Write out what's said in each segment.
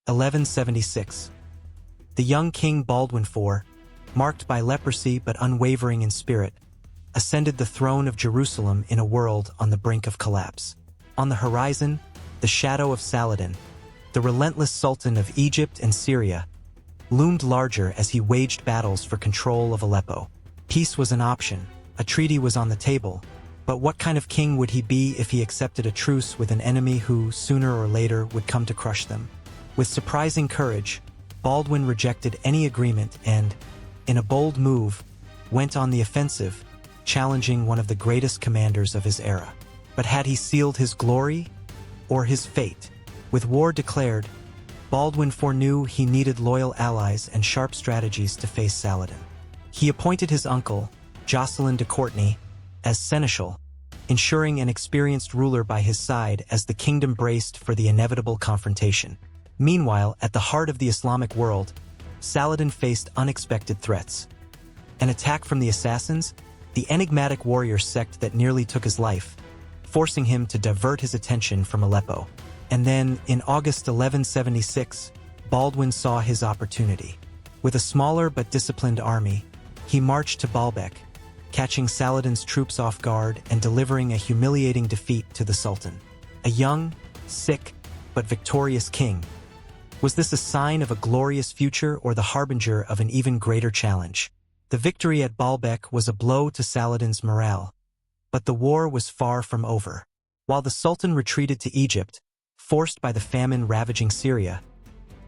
1176. The young King Baldwin IV, marked by leprosy but unwavering in spirit, ascended the throne of Jerusalem in a world on the brink of collapse. On the horizon, the shadow of Saladin, the relentless Sultan of Egypt and Syria, loomed larger as he waged battles for control of Aleppo. Peace was an option, a treaty was on the table, but what kind of king would he be if he accepted a truce with an enemy who, sooner or later, would come to crush them? With surprising courage, Baldwin rejected any agreement and, in a bold move, went on the offensive, challenging one of the greatest commanders of his era. But had he sealed his glory or his fate? With war declared, Baldwin foreknew he needed loyal allies and sharp strategies to face Saladin. He appointed his uncle, Jocelyn de Courtenay, as seneschal, ensuring an experienced ruler by his side as the kingdom braced for the inevitable confrontation. Meanwhile, at the heart of the Islamic world, Saladin faced unexpected threats. An attack from the Assassins, the enigmatic warrior sect that nearly took his life, forcing him to divert his attention from Aleppo. And then, in August 1176, Baldwin saw his opportunity. With a smaller but disciplined army, he marched to Baalbek, catching Saladin's troops off guard and delivering a humiliating defeat to the Sultan. A young, sick, but victorious king. Was this a sign of a glorious future or the harbinger of an even greater challenge? The victory at Baalbek was a blow to Saladin's morale, but the war was far from over. While the Sultan retreated to Egypt, forced by the famine ravaging Syria,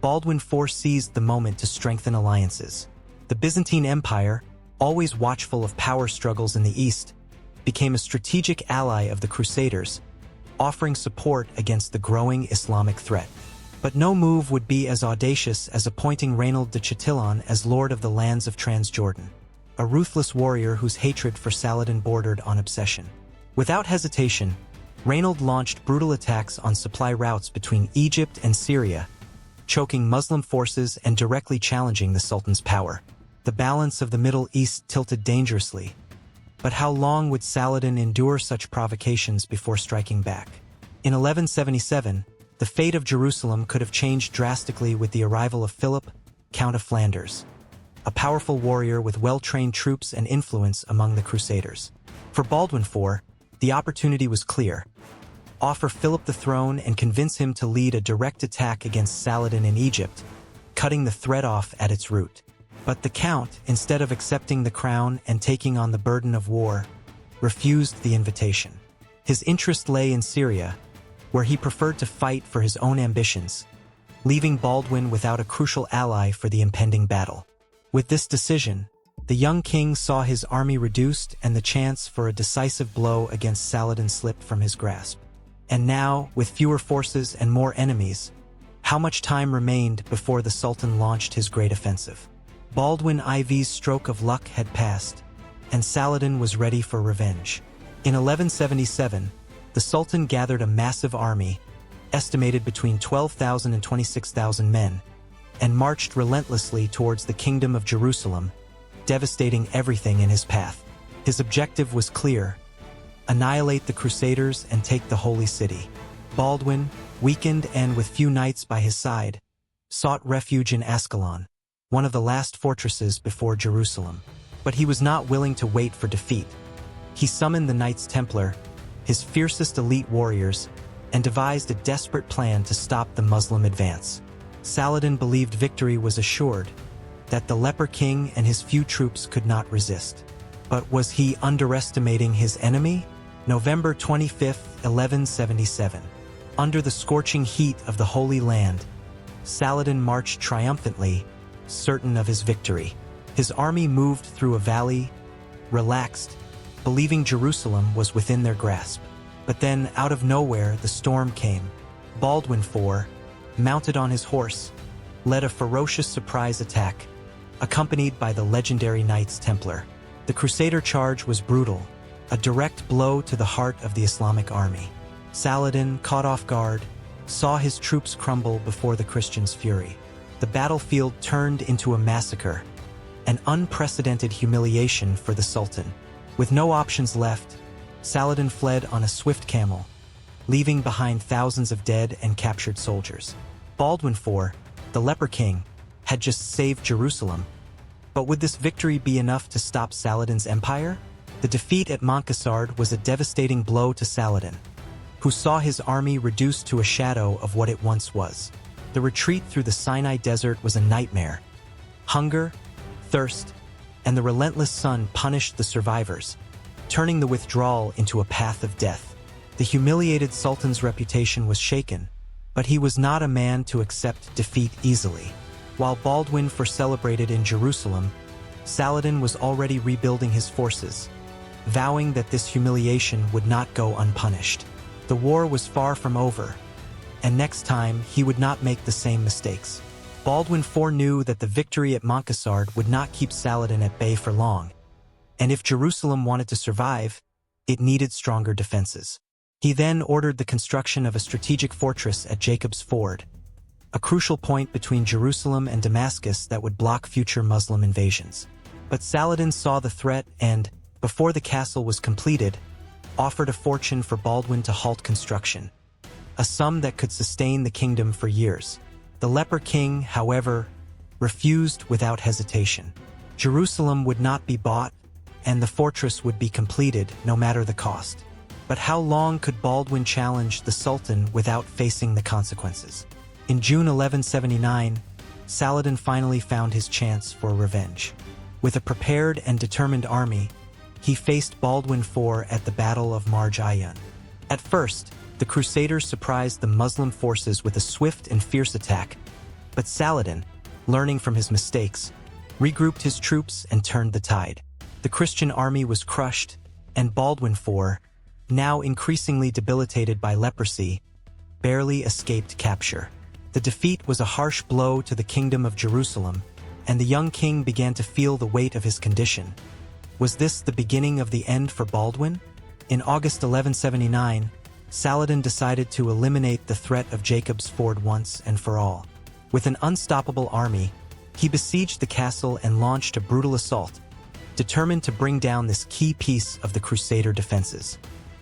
Baldwin IV seized the moment to strengthen alliances. The Byzantine Empire, always watchful of power struggles in the East, became a strategic ally of the Crusaders, offering support against the growing Islamic threat. But no move would be as audacious as appointing Reynold de Chatillon as lord of the lands of Transjordan, a ruthless warrior whose hatred for Saladin bordered on obsession. Without hesitation, Reynold launched brutal attacks on supply routes between Egypt and Syria, choking Muslim forces and directly challenging the Sultan's power. The balance of the Middle East tilted dangerously, but how long would Saladin endure such provocations before striking back? In 1177, the fate of Jerusalem could have changed drastically with the arrival of Philip, Count of Flanders, a powerful warrior with well-trained troops and influence among the Crusaders. For Baldwin IV, the opportunity was clear. Offer Philip the throne and convince him to lead a direct attack against Saladin in Egypt, cutting the threat off at its root. But the Count, instead of accepting the crown and taking on the burden of war, refused the invitation. His interest lay in Syria, where he preferred to fight for his own ambitions, leaving Baldwin without a crucial ally for the impending battle. With this decision, the young king saw his army reduced and the chance for a decisive blow against Saladin slipped from his grasp. And now, with fewer forces and more enemies, how much time remained before the Sultan launched his great offensive? Baldwin IV's stroke of luck had passed, and Saladin was ready for revenge. In 1177, the Sultan gathered a massive army, estimated between 12,000 and 26,000 men, and marched relentlessly towards the Kingdom of Jerusalem, devastating everything in his path. His objective was clear: annihilate the Crusaders and take the Holy City. Baldwin, weakened and with few knights by his side, sought refuge in Ascalon, one of the last fortresses before Jerusalem. But he was not willing to wait for defeat. He summoned the Knights Templar, his fiercest elite warriors, and devised a desperate plan to stop the Muslim advance. Saladin believed victory was assured, that the Leper King and his few troops could not resist. But was he underestimating his enemy? November 25, 1177. Under the scorching heat of the Holy Land, Saladin marched triumphantly, certain of his victory. His army moved through a valley, relaxed, believing Jerusalem was within their grasp. But then, out of nowhere, the storm came. Baldwin IV, mounted on his horse, led a ferocious surprise attack, accompanied by the legendary Knights Templar. The Crusader charge was brutal, a direct blow to the heart of the Islamic army. Saladin, caught off guard, saw his troops crumble before the Christians' fury. The battlefield turned into a massacre, an unprecedented humiliation for the Sultan. With no options left, Saladin fled on a swift camel, leaving behind thousands of dead and captured soldiers. Baldwin IV, the Leper King, had just saved Jerusalem. But would this victory be enough to stop Saladin's empire? The defeat at Montcassard was a devastating blow to Saladin, who saw his army reduced to a shadow of what it once was. The retreat through the Sinai desert was a nightmare. Hunger, thirst, and the relentless sun punished the survivors, turning the withdrawal into a path of death. The humiliated sultan's reputation was shaken, but he was not a man to accept defeat easily. While Baldwin IV celebrated in Jerusalem, Saladin was already rebuilding his forces, vowing that this humiliation would not go unpunished. The war was far from over, and next time he would not make the same mistakes. Baldwin IV knew that the victory at Montcassard would not keep Saladin at bay for long, and if Jerusalem wanted to survive, it needed stronger defenses. He then ordered the construction of a strategic fortress at Jacob's Ford, a crucial point between Jerusalem and Damascus that would block future Muslim invasions. But Saladin saw the threat and, before the castle was completed, offered a fortune for Baldwin to halt construction, a sum that could sustain the kingdom for years. The Leper King, however, refused without hesitation. Jerusalem would not be bought, and the fortress would be completed no matter the cost. But how long could Baldwin challenge the Sultan without facing the consequences? In June 1179, Saladin finally found his chance for revenge. With a prepared and determined army, he faced Baldwin IV at the Battle of Marj Ayun. At first, the Crusaders surprised the Muslim forces with a swift and fierce attack, but Saladin, learning from his mistakes, regrouped his troops and turned the tide. The Christian army was crushed, and Baldwin IV, now increasingly debilitated by leprosy, barely escaped capture. The defeat was a harsh blow to the Kingdom of Jerusalem, and the young king began to feel the weight of his condition. Was this the beginning of the end for Baldwin? In August 1179, Saladin decided to eliminate the threat of Jacob's Ford once and for all. With an unstoppable army, he besieged the castle and launched a brutal assault, determined to bring down this key piece of the Crusader defenses.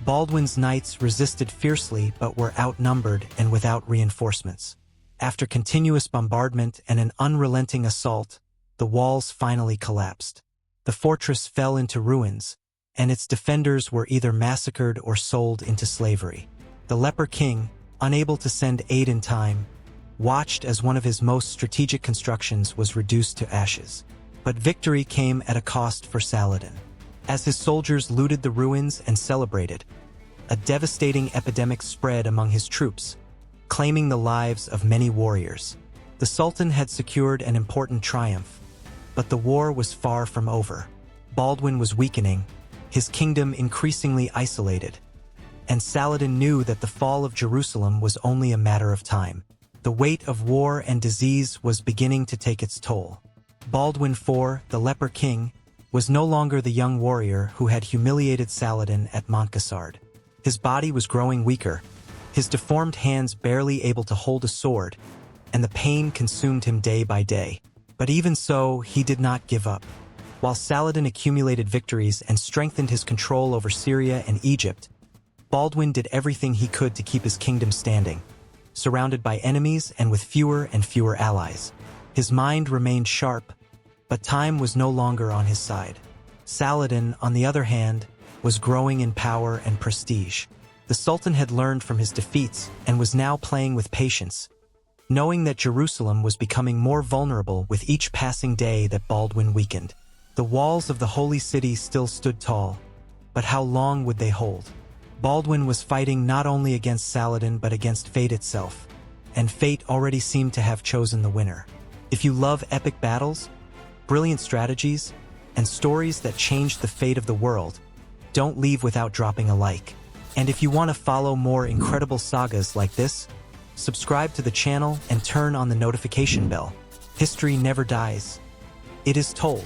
Baldwin's knights resisted fiercely but were outnumbered and without reinforcements. After continuous bombardment and an unrelenting assault, the walls finally collapsed. The fortress fell into ruins, and its defenders were either massacred or sold into slavery. The Leper King, unable to send aid in time, watched as one of his most strategic constructions was reduced to ashes. But victory came at a cost for Saladin. As his soldiers looted the ruins and celebrated, a devastating epidemic spread among his troops, claiming the lives of many warriors. The Sultan had secured an important triumph, but the war was far from over. Baldwin was weakening, his kingdom increasingly isolated, and Saladin knew that the fall of Jerusalem was only a matter of time. The weight of war and disease was beginning to take its toll. Baldwin IV, the Leper King, was no longer the young warrior who had humiliated Saladin at Montcassard. His body was growing weaker, his deformed hands barely able to hold a sword, and the pain consumed him day by day. But even so, he did not give up. While Saladin accumulated victories and strengthened his control over Syria and Egypt, Baldwin did everything he could to keep his kingdom standing, surrounded by enemies and with fewer and fewer allies. His mind remained sharp, but time was no longer on his side. Saladin, on the other hand, was growing in power and prestige. The Sultan had learned from his defeats and was now playing with patience, knowing that Jerusalem was becoming more vulnerable with each passing day that Baldwin weakened. The walls of the holy city still stood tall, but how long would they hold? Baldwin was fighting not only against Saladin but against fate itself, and fate already seemed to have chosen the winner. If you love epic battles, brilliant strategies, and stories that changed the fate of the world, don't leave without dropping a like. And if you want to follow more incredible sagas like this, subscribe to the channel and turn on the notification bell. History never dies. It is told.